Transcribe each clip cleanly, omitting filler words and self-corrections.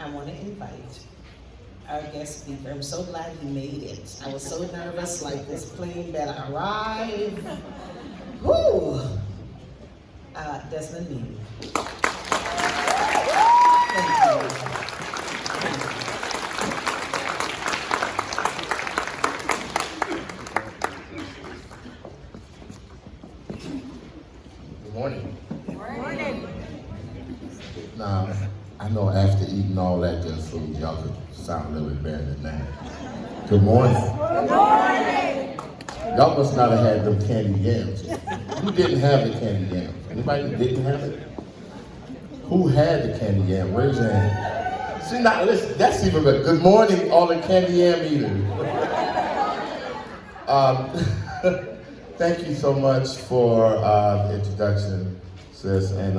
I want to invite our guest speaker. I'm so glad he made it. I was so nervous, like this plane better arrive. Woo! Desmond Meade. Thank you. Good morning. Good morning. Now, I know after eating all that good food, y'all could sound a little bit better than that. Good morning. Good morning. Y'all must not have had them candy yams. Who didn't have the candy yams? Anybody didn't have it? Who had the candy yam? Raise your hand. See, now listen, that's even better. Good morning, all the candy yam eaters. Thank you so much for the introduction, sis, and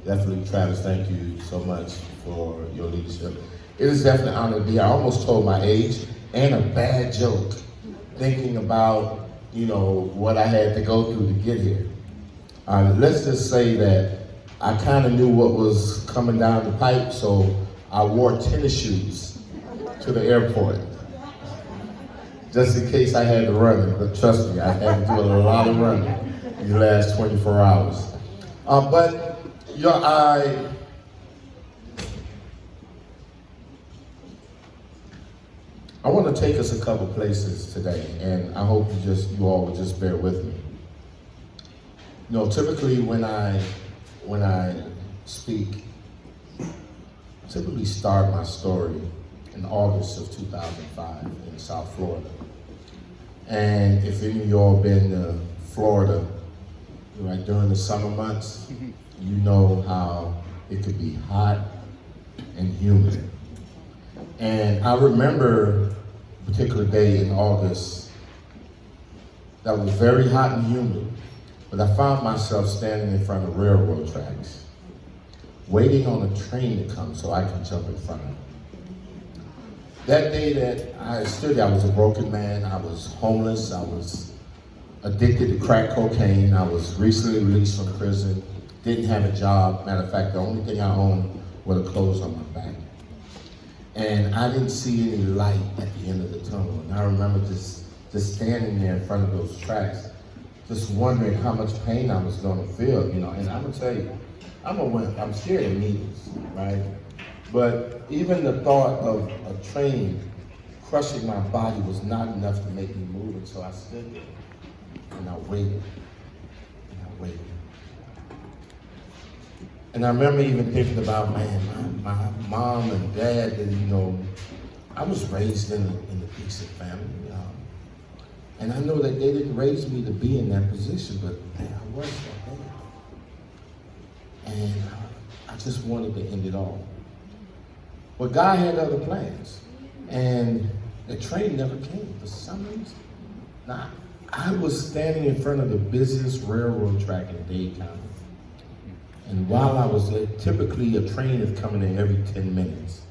definitely, Travis, thank you so much for your leadership. It is definitely an honor to be here. I almost told my age and a bad joke, thinking about, what I had to go through to get here. Let's just say that I kind of knew what was coming down the pipe, so I wore tennis shoes to the airport, just in case I had to run it. But trust me, I had to do a lot of running these last 24 hours. I want to take us a couple places today, and I hope you all will just bear with me. Typically when I speak, I typically start my story in August of 2005 in South Florida. And if any of y'all been to Florida, right during the summer months, you know how it could be hot and humid. And I remember a particular day in August that was very hot and humid, but I found myself standing in front of railroad tracks, waiting on a train to come so I could jump in front of it. That day that I stood there, I was a broken man, I was homeless, I was addicted to crack cocaine, I was recently released from prison, didn't have a job. Matter of fact, the only thing I owned were the clothes on my back. And I didn't see any light at the end of the tunnel. And I remember just standing there in front of those tracks, just wondering how much pain I was gonna feel, And I'm gonna tell you, I'm scared of needles, right? But even the thought of a train crushing my body was not enough to make me move. And so I stood there and I waited and I waited. And I remember even thinking about, man, my mom and dad, and I was raised in a decent family, and I know that they didn't raise me to be in that position, but man, I was that day. And I just wanted to end it all. But God had other plans, and the train never came for some reason. Now, I was standing in front of the busiest railroad track in Dade County. And while I was there, typically a train is coming in every 10 minutes.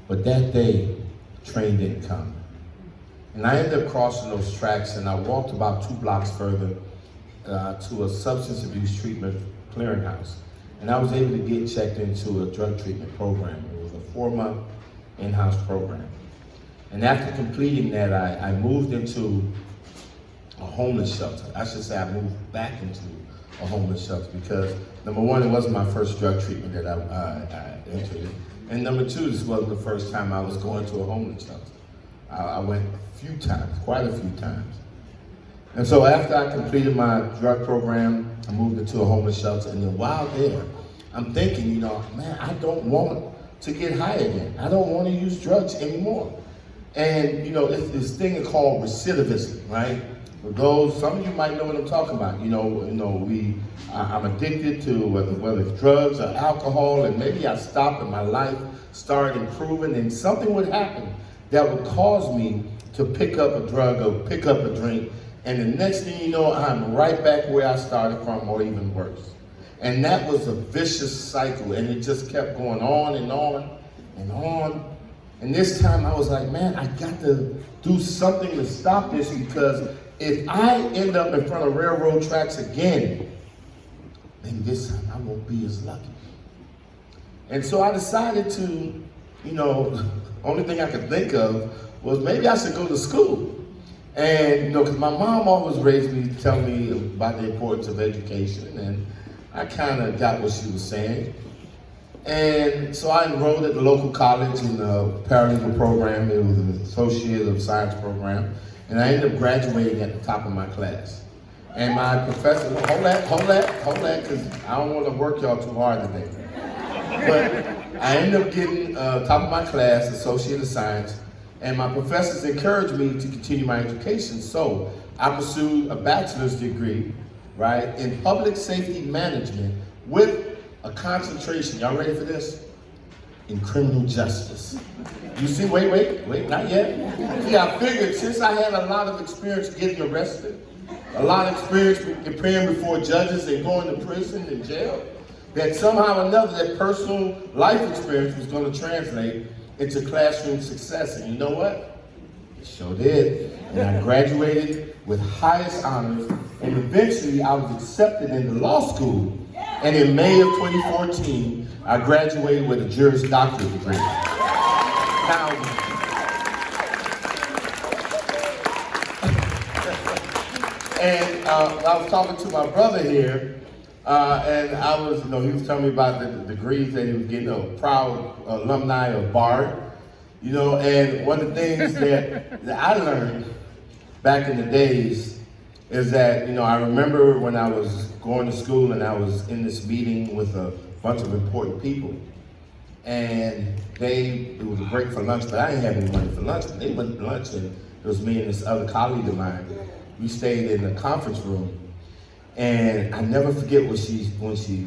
But that day, the train didn't come. And I ended up crossing those tracks, and I walked about 2 blocks further to a substance abuse treatment clearinghouse. And I was able to get checked into a drug treatment program. It was a 4-month in-house program. And after completing that, I moved into a homeless shelter. I should say I moved back into a homeless shelter because, number one, it wasn't my first drug treatment that I entered. And number two, this wasn't the first time I was going to a homeless shelter. I went a few times, quite a few times. And so after I completed my drug program, I moved into a homeless shelter. And then while there, I'm thinking, man, I don't want to get high again. I don't want to use drugs anymore. And, it's this thing called recidivism, right? For those, some of you might know what I'm talking about. I'm addicted to whether it's drugs or alcohol, and maybe I stop and my life started improving, and something would happen that would cause me to pick up a drug or pick up a drink, and the next thing you know, I'm right back where I started from, or even worse. And that was a vicious cycle, and it just kept going on and on and on. And this time I was like, man, I got to do something to stop this, because if I end up in front of railroad tracks again, maybe this time I won't be as lucky. And so I decided to, only thing I could think of was maybe I should go to school. And, because my mom always raised me, telling me about the importance of education, and I kind of got what she was saying. And so I enrolled at the local college in the paralegal program. It was an Associate of Science program. And I ended up graduating at the top of my class. And my professor, hold that, because I don't want to work y'all too hard today. But I ended up getting top of my class, Associate of Science, and my professors encouraged me to continue my education. So I pursued a bachelor's degree, right, in public safety management with a concentration, y'all ready for this? In criminal justice. You see, wait, not yet. See, I figured since I had a lot of experience getting arrested, a lot of experience appearing before judges and going to prison and jail, that somehow or another that personal life experience was going to translate into classroom success. And you know what? It sure did. And I graduated with highest honors, and eventually I was accepted into law school. And in May of 2014, I graduated with a Juris Doctorate degree. Now, and I was talking to my brother here, and I was, he was telling me about the degrees that he was getting, a proud alumni of Bard, and one of the things that I learned back in the days is that, I remember when I was going to school and I was in this meeting with a bunch of important people, and it was a break for lunch, but I didn't have any money for lunch. But they went to lunch, and it was me and this other colleague of mine. We stayed in the conference room, and I never forget when she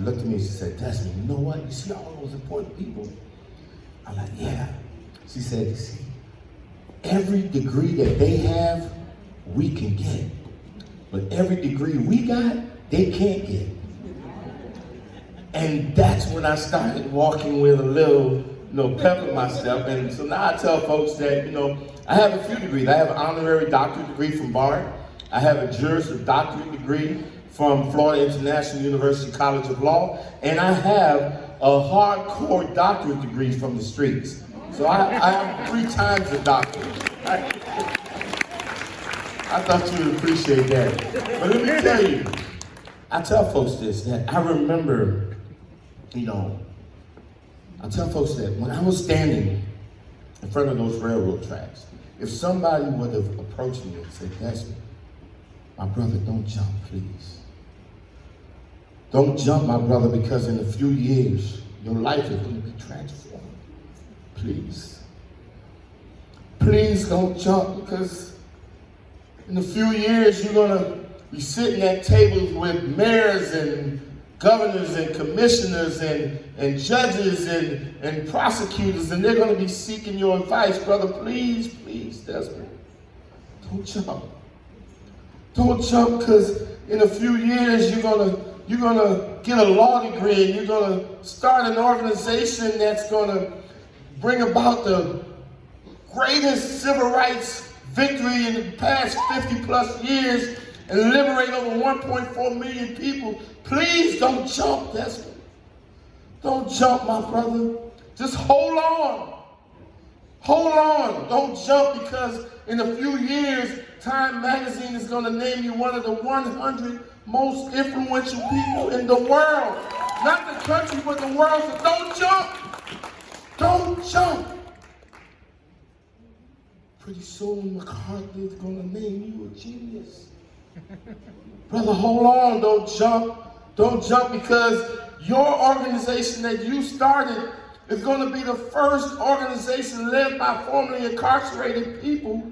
looked at me and she said, "Desmond, you know what? You see all those important people?" I'm like, "Yeah." She said, "You see, every degree that they have, we can get. But every degree we got, they can't get." And that's when I started walking with a little, pep in my step. And so now I tell folks that, I have a few degrees. I have an honorary doctorate degree from Bard. I have a Juris Doctorate degree from Florida International University College of Law. And I have a hardcore doctorate degree from the streets. So I have 3 times a doctorate. I thought you would appreciate that. But let me tell you, I tell folks this, that I remember, I tell folks that when I was standing in front of those railroad tracks, if somebody would have approached me and said, "Desmond, my brother, don't jump, please. Don't jump, my brother, because in a few years, your life is going to be transformed. Please. Please don't jump, because in a few years, you're going to be sitting at tables with mayors and governors and commissioners and judges and prosecutors, and they're going to be seeking your advice. Brother, please, Desmond, don't jump. Don't jump, because in a few years, you're going to get a law degree, and you're going to start an organization that's going to bring about the greatest civil rights victory in the past 50 plus years and liberate over 1.4 million people. Please don't jump, Desmond. Don't jump, my brother. Just hold on. Hold on. Don't jump, because in a few years, Time Magazine is going to name you one of the 100 most influential people in the world. Not the country, but the world. So don't jump. Don't jump. Pretty soon, McCarthy is going to name you a genius. Brother, hold on. Don't jump. Don't jump, because your organization that you started is going to be the first organization led by formerly incarcerated people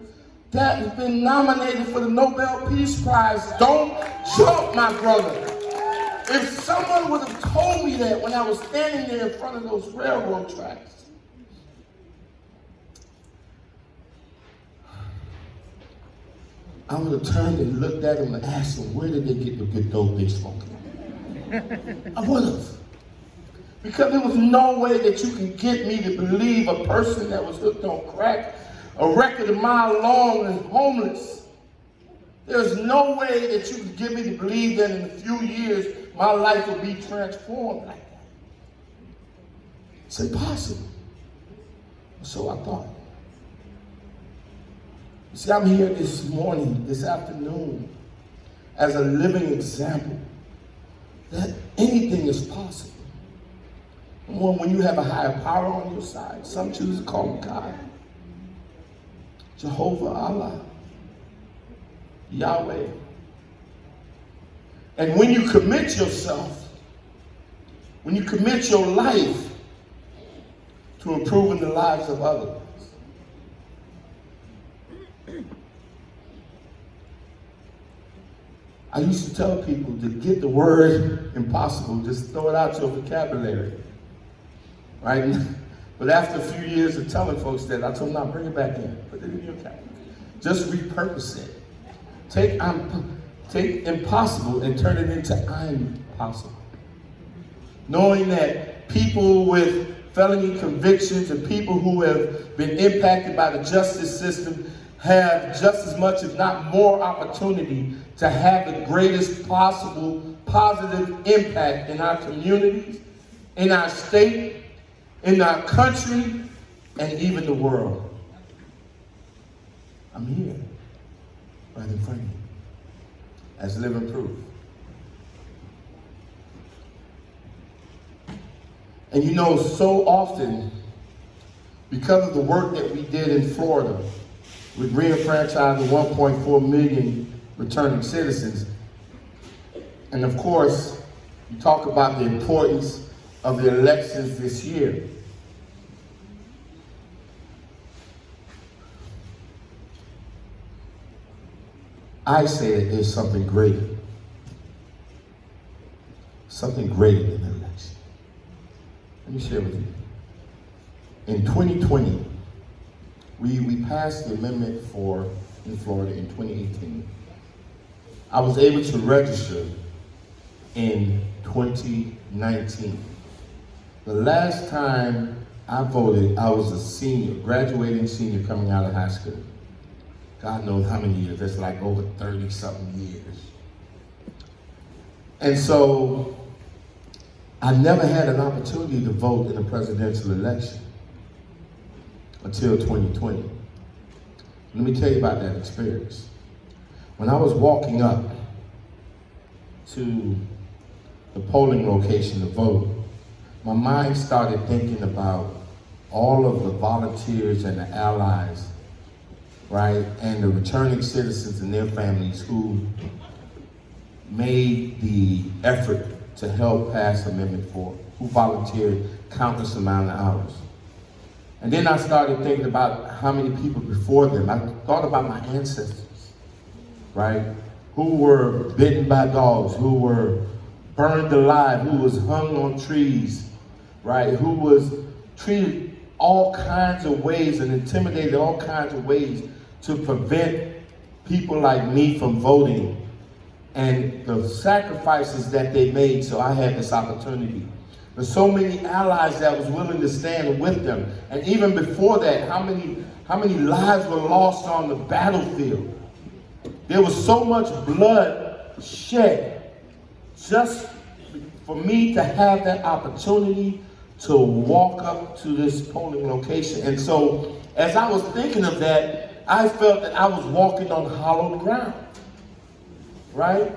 that has been nominated for the Nobel Peace Prize. Don't jump, my brother. If someone would have told me that when I was standing there in front of those railroad tracks, I would have turned and looked at them and asked them, where did they get the good dope they smoking? I would have. Because there was no way that you can get me to believe a person that was hooked on crack, a record a mile long and homeless. There's no way that you can get me to believe that in a few years my life will be transformed like that. It's impossible. So I thought. You see, I'm here this morning, this afternoon, as a living example that anything is possible. And when you have a higher power on your side, some choose to call him God, Jehovah, Allah, Yahweh. And when you commit yourself, when you commit your life to improving the lives of others, I used to tell people to get the word impossible, just throw it out your vocabulary, right? But after a few years of telling folks that, I told them, now bring it back in, put it in your vocabulary. Just repurpose it. Take impossible and turn it into I'm possible. Knowing that people with felony convictions and people who have been impacted by the justice system have just as much, if not more, opportunity to have the greatest possible positive impact in our communities, in our state, in our country, and even the world. I'm here, right in front of you, as living proof. And you know, so often, because of the work that we did in Florida, with reenfranchising 1.4 million returning citizens, and of course, you talk about the importance of the elections this year. I say that there's something greater than the election. Let me share with you. In 2020, we passed the amendment in Florida in 2018. I was able to register in 2019. The last time I voted, I was a senior, graduating senior coming out of high school. God knows how many years, that's like over 30-something years. And so I never had an opportunity to vote in a presidential election until 2020. Let me tell you about that experience. When I was walking up to the polling location to vote, my mind started thinking about all of the volunteers and the allies, right, and the returning citizens and their families who made the effort to help pass Amendment 4, who volunteered countless amount of hours. And then I started thinking about how many people before them. I thought about my ancestors, right, who were bitten by dogs, who were burned alive, who was hung on trees, right, who was treated all kinds of ways and intimidated all kinds of ways to prevent people like me from voting, and the sacrifices that they made so I had this opportunity. There's so many allies that was willing to stand with them. And even before that, how many lives were lost on the battlefield? There was so much blood shed just for me to have that opportunity to walk up to this polling location. And so as I was thinking of that, I felt that I was walking on hollow ground, right?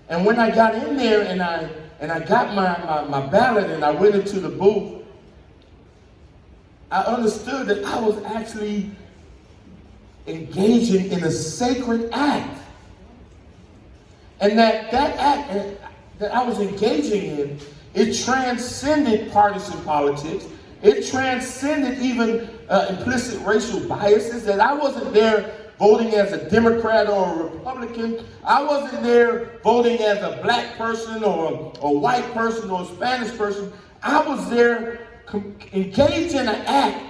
And when I got in there and I got my ballot and I went into the booth, I understood that I was actually engaging in a sacred act. And that act that I was engaging in, it transcended partisan politics. It transcended even implicit racial biases, that I wasn't there voting as a Democrat or a Republican. I wasn't there voting as a black person or a white person or a Spanish person. I was there engaged in an act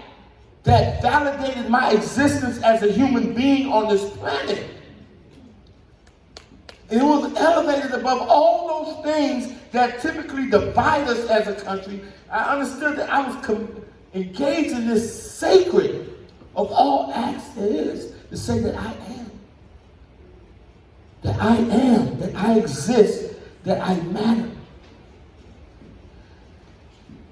that validated my existence as a human being on this planet. And it was elevated above all those things that typically divide us as a country. I understood that I was engaged in this sacred of all acts there is, to say that I am. That I am, that I exist, that I matter.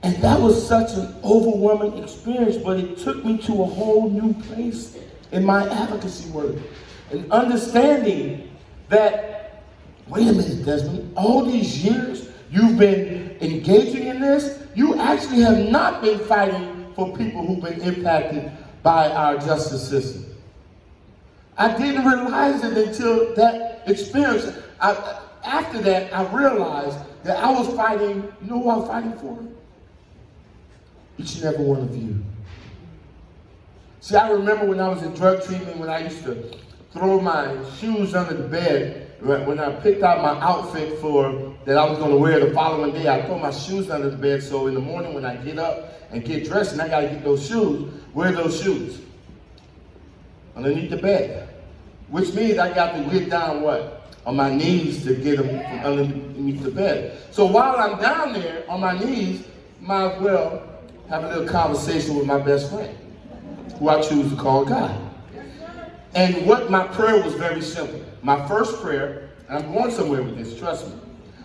And that was such an overwhelming experience, but it took me to a whole new place in my advocacy work. And understanding that, wait a minute, Desmond, all these years you've been engaging in this, you actually have not been fighting for people who've been impacted by our justice system. I didn't realize it until that experience. After that, I realized that I was fighting, you know who I was fighting for? Each and every one of you. See, I remember when I was in drug treatment, when I used to throw my shoes under the bed, when I picked out my outfit that I was going to wear the following day, I throw my shoes under the bed, so in the morning when I get up and get dressed and I got to get those shoes, where are those shoes? Underneath the bed. Which means I got to get down, on my knees to get them from underneath the bed. So while I'm down there on my knees, might as well have a little conversation with my best friend, who I choose to call God. And my prayer was very simple. My first prayer, and I'm going somewhere with this, trust me.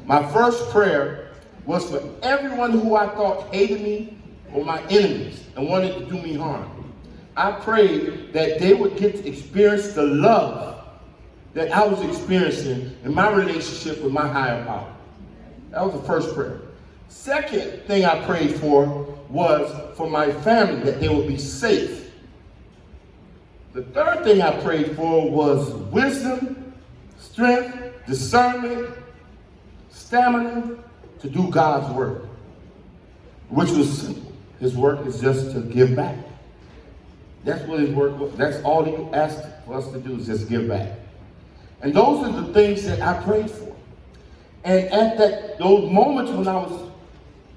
My first prayer was for everyone who I thought hated me or my enemies and wanted to do me harm. I prayed that they would get to experience the love that I was experiencing in my relationship with my higher power. That was the first prayer. Second thing I prayed for was for my family, that they would be safe. The third thing I prayed for was wisdom, strength, discernment, stamina to do God's work, which was simple. His work is just to give back. That's what his work was. That's all he asked for us to do, is just give back. And those are the things that I prayed for. And at those moments when I was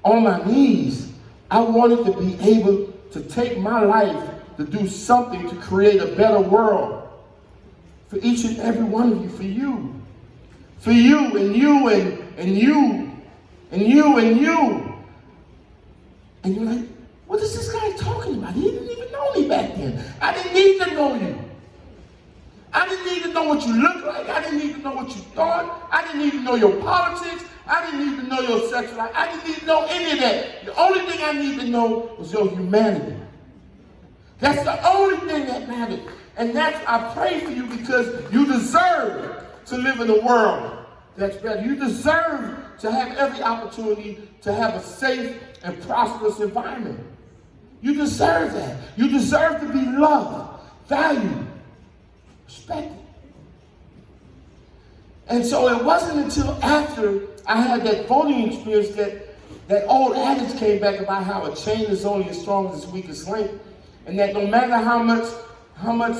on my knees, I wanted to be able to take my life to do something to create a better world for each and every one of you, for you. For you and you and you and you and you. And you're like, what is this guy talking about? He didn't even know me back then. I didn't need to know you. I didn't need to know what you looked like. I didn't need to know what you thought. I didn't need to know your politics. I didn't need to know your sexual life. I didn't need to know any of that. The only thing I needed to know was your humanity. That's the only thing that mattered. And I pray for you because you deserve to live in a world that's better. You deserve to have every opportunity to have a safe and prosperous environment. You deserve that. You deserve to be loved, valued, respected. And so it wasn't until after I had that voting experience that old adage came back about how a chain is only as strong as its weakest link, and that no matter how much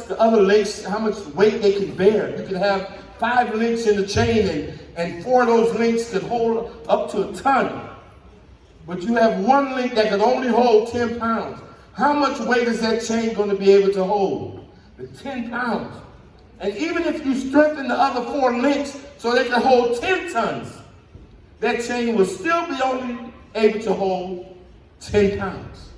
the other links, how much weight they can bear, you can have 5 links in the chain and 4 of those links could hold up to a ton. But you have 1 link that can only hold 10 pounds. How much weight is that chain going to be able to hold? The 10 pounds. And even if you strengthen the other 4 links so they can hold 10 tons, that chain will still be only able to hold 10 pounds.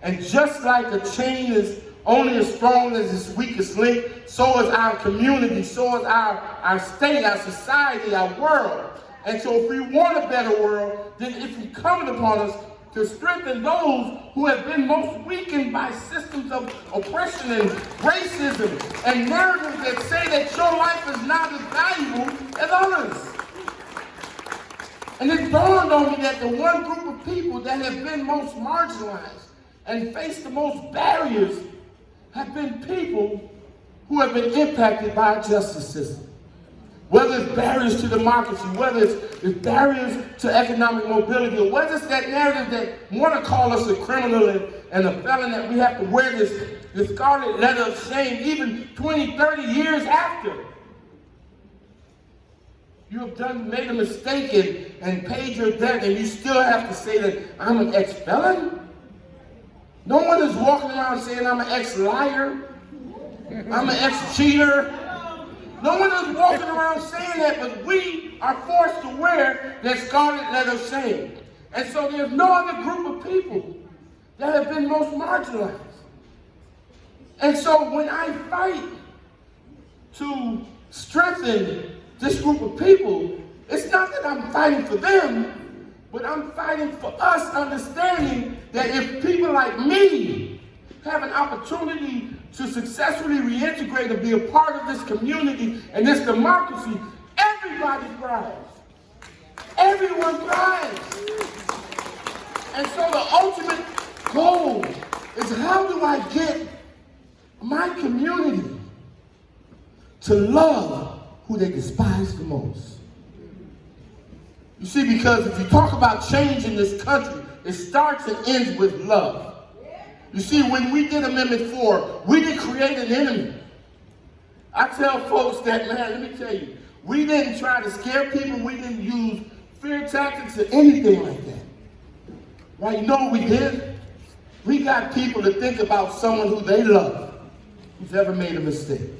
And just like a chain is only as strong as its weakest link, so is our community, so is our state, our society, our world. And so if we want a better world, then it's incumbent upon us to strengthen those who have been most weakened by systems of oppression and racism and narratives that say that your life is not as valuable as others. And it dawned on me that the one group of people that have been most marginalized and faced the most barriers have been people who have been impacted by our justice system. Whether it's barriers to democracy, whether it's barriers to economic mobility, or whether it's that narrative that want to call us a criminal and a felon, that we have to wear this scarlet letter of shame even 20, 30 years after. You have made a mistake and paid your debt, and you still have to say that I'm an ex-felon? No one is walking around saying I'm an ex-liar, I'm an ex-cheater. No one is walking around saying that, but we are forced to wear that scarlet letter of shame. And so there's no other group of people that have been most marginalized. And so when I fight to strengthen this group of people, it's not that I'm fighting for them, But I'm fighting for us understanding that if people like me have an opportunity to successfully reintegrate and be a part of this community and this democracy, everybody thrives. Everyone thrives. And so the ultimate goal is, how do I get my community to love who they despise the most? You see, because if you talk about change in this country, it starts and ends with love. You see, when we did Amendment 4, we didn't create an enemy. I tell folks that, man, let me tell you, we didn't try to scare people. We didn't use fear tactics or anything like that. Right? You know what we did? We got people to think about someone who they love, who's ever made a mistake,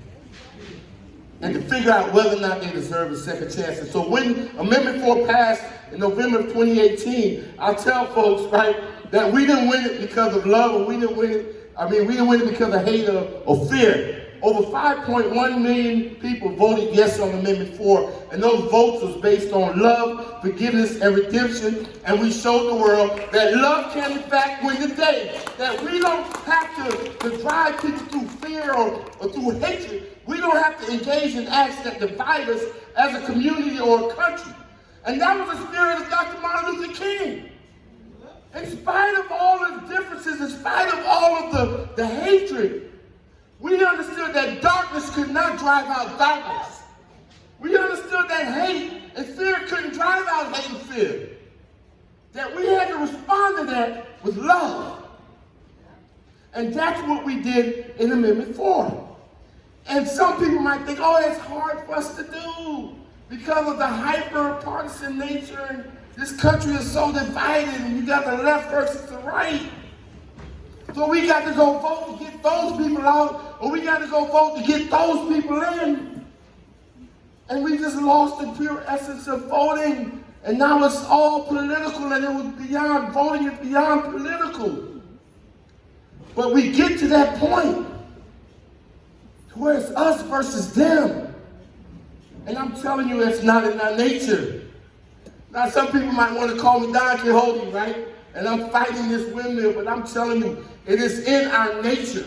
and to figure out whether or not they deserve a second chance. And so when Amendment 4 passed in November of 2018, I tell folks, right, that we didn't win it because of love, or we didn't win it because of hate or fear. Over 5.1 million people voted yes on Amendment 4, and those votes was based on love, forgiveness, and redemption. And we showed the world that love can in fact win the day. That we don't have to drive people through fear or through hatred. We don't have to engage in acts that divide us as a community or a country. And that was the spirit of Dr. Martin Luther King. In spite of all the differences, in spite of all of the hatred, we understood that darkness could not drive out darkness. We understood that hate and fear couldn't drive out hate and fear. That we had to respond to that with love. And that's what we did in Amendment 4. And some people might think, oh, that's hard for us to do because of the hyper-partisan nature, and this country is so divided, and you got the left versus the right. So we got to go vote to get those people out, or we got to go vote to get those people in. And we just lost the pure essence of voting. And now it's all political, and it was beyond voting, it's beyond political. But we get to that point to where it's us versus them. And I'm telling you, it's not in our nature. Now, some people might want to call me Don Quixote, right? And I'm fighting this windmill, but I'm telling you, it is in our nature.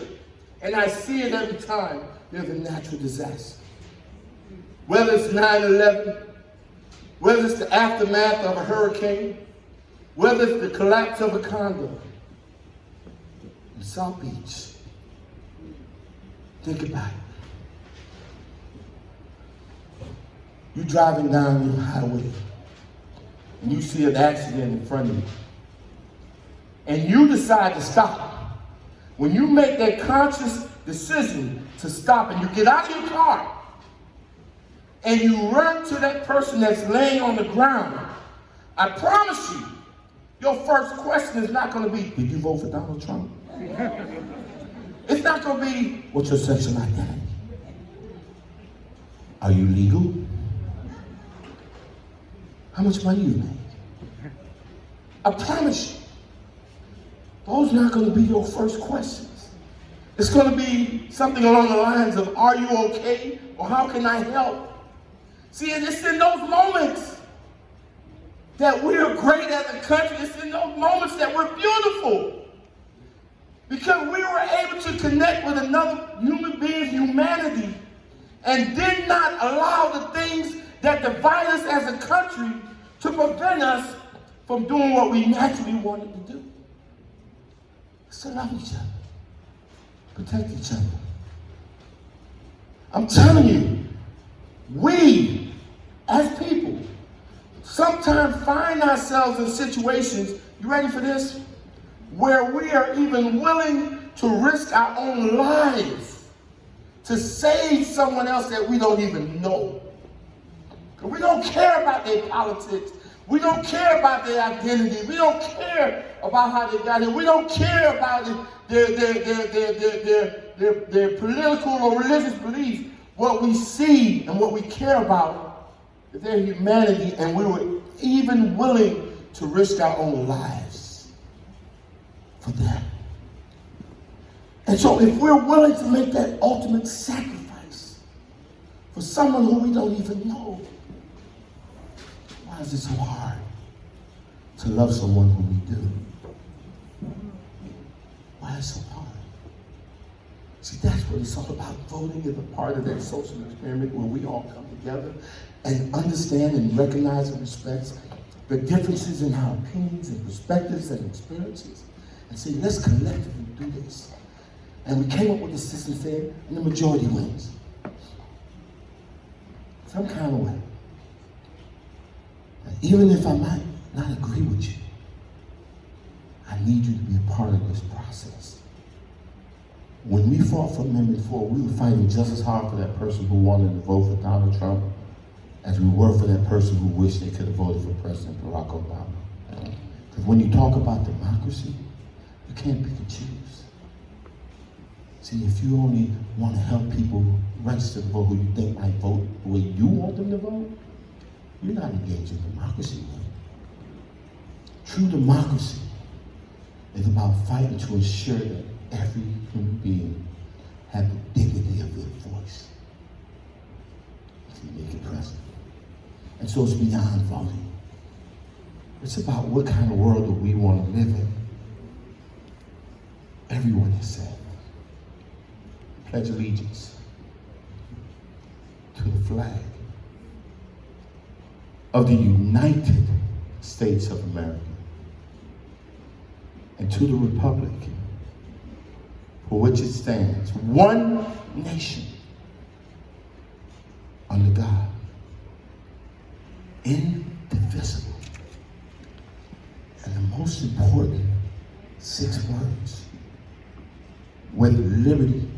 And I see it every time there's a natural disaster. Whether it's 9/11, whether it's the aftermath of a hurricane, whether it's the collapse of a condo in South Beach. Think about it. You're driving down your highway and you see an accident in front of you. And you decide to stop. When you make that conscious decision to stop and you get out of your car and you run to that person that's laying on the ground, I promise you, your first question is not going to be, did you vote for Donald Trump? It's not going to be, what's your sexual identity? Are you legal? How much money you make? I promise you, those are not going to be your first questions. It's going to be something along the lines of, are you okay? Or how can I help? See, it's in those moments that we're great as a country. It's in those moments that we're beautiful. Because we were able to connect with another human being's humanity and did not allow the things that divide us as a country to prevent us from doing what we naturally wanted to do. It's to love each other, protect each other. I'm telling you, we, as people, sometimes find ourselves in situations, you ready for this? Where we are even willing to risk our own lives to save someone else that we don't even know. We don't care about their politics. We don't care about their identity. We don't care about how they got here. We don't care about their political or religious beliefs. What we see and what we care about is their humanity, and we were even willing to risk our own lives for them. And so if we're willing to make that ultimate sacrifice for someone who we don't even know, why is it so hard to love someone who we do. Why is it so hard? See, that's what it's all about. Voting is a part of that social experiment where we all come together and understand and recognize and respect the differences in our opinions and perspectives and experiences. And say, let's collectively do this. And we came up with a system saying, and the majority wins. Some kind of way. Even if I might not agree with you, I need you to be a part of this process. When we fought for Amendment 4, we were fighting just as hard for that person who wanted to vote for Donald Trump as we were for that person who wished they could have voted for President Barack Obama. Because when you talk about democracy, you can't pick and choose. See, if you only want to help people register to vote who you think might vote the way you want them to vote, you're not engaged in democracy, man. True democracy is about fighting to ensure that every human being has the dignity of their voice to make it present. And so it's beyond voting. It's about what kind of world do we want to live in. Everyone has said, pledge allegiance to the flag of the United States of America and to the republic for which it stands, one nation under God, indivisible. And the most important 6 words, with liberty